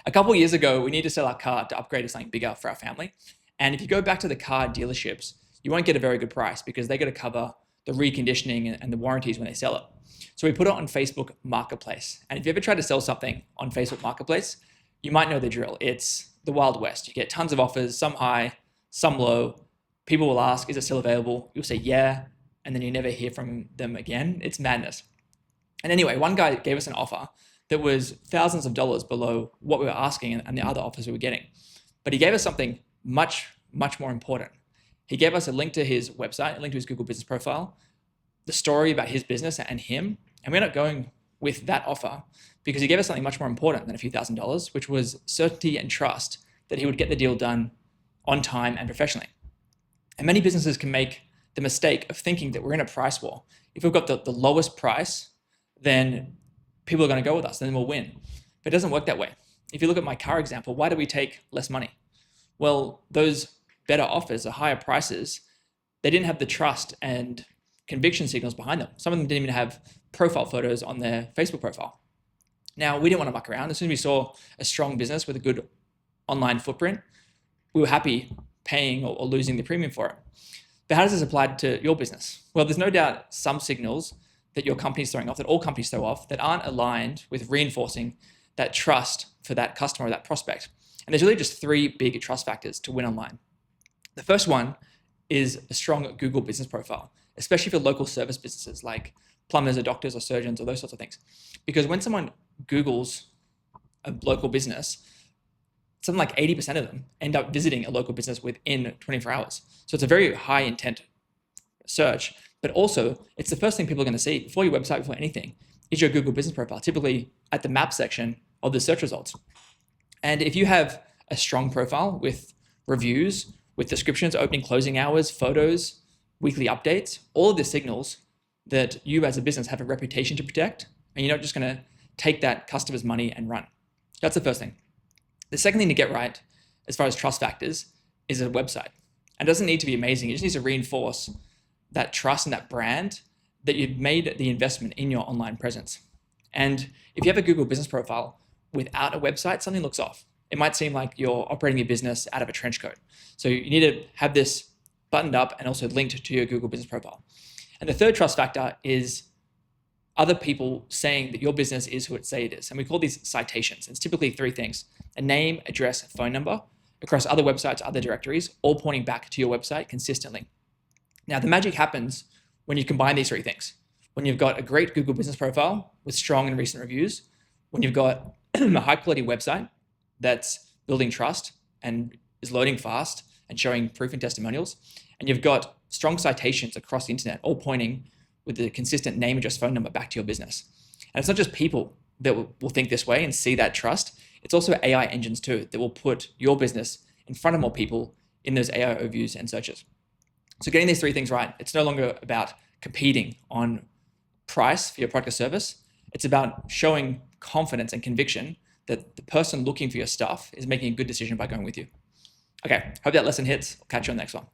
A couple of years ago, we needed to sell our car to upgrade to something bigger for our family. And if you go back to the car dealerships, you won't get a very good price because they got to cover the reconditioning and the warranties when they sell it. So we put it on Facebook Marketplace. And if you ever try to sell something on Facebook Marketplace, you might know the drill. It's the Wild West. You get tons of offers, some high, some low. People will ask, is it still available? You'll say, yeah. And then you never hear from them again. It's madness. And anyway, one guy gave us an offer that was thousands of dollars below what we were asking and the other offers we were getting. But he gave us something much, much more important. He gave us a link to his website, a link to his Google business profile, the story about his business and him. And we ended up going with that offer because he gave us something much more important than a few $1,000s, which was certainty and trust that he would get the deal done on time and professionally. And many businesses can make the mistake of thinking that we're in a price war. If we've got the lowest price, then people are going to go with us, then we'll win. But it doesn't work that way. If you look at my car example, why do we take less money? Well, those better offers, the higher prices, they didn't have the trust and conviction signals behind them. Some of them didn't even have profile photos on their Facebook profile. Now, we didn't want to muck around. As soon as we saw a strong business with a good online footprint, we were happy paying or losing the premium for it. But how does this apply to your business? Well, there's no doubt some signals that your company's throwing off, that all companies throw off, that aren't aligned with reinforcing that trust for that customer or that prospect. And there's really just three big trust factors to win online. The first one is a strong Google business profile, especially for local service businesses like plumbers or doctors or surgeons or those sorts of things. Because when someone Googles a local business, something like 80% of them end up visiting a local business within 24 hours. So it's a very high intent search, but also it's the first thing people are going to see before your website, before anything, is your Google business profile, typically at the map section of the search results. And if you have a strong profile with reviews, with descriptions, opening, closing hours, photos, weekly updates, all of the signals that you as a business have a reputation to protect, and you're not just going to take that customer's money and run. That's the first thing. The second thing to get right, as far as trust factors, is a website. And it doesn't need to be amazing. It just needs to reinforce that trust and that brand that you've made the investment in your online presence. And if you have a Google business profile without a website, something looks off. It might seem like you're operating your business out of a trench coat. So you need to have this buttoned up and also linked to your Google business profile. And the third trust factor is other people saying that your business is who it say it is. And we call these citations. It's typically three things: a name, address, phone number across other websites, other directories, all pointing back to your website consistently. Now, the magic happens when you combine these three things. When you've got a great Google business profile with strong and recent reviews, when you've got a high quality website that's building trust and is loading fast and showing proof and testimonials, and you've got strong citations across the internet, all pointing with the consistent name, address, phone number back to your business. And it's not just people that will think this way and see that trust. It's also AI engines too that will put your business in front of more people in those AI overviews and searches. So getting these three things right, it's no longer about competing on price for your product or service. It's about showing confidence and conviction that the person looking for your stuff is making a good decision by going with you. Okay, hope that lesson hits. I'll catch you on the next one.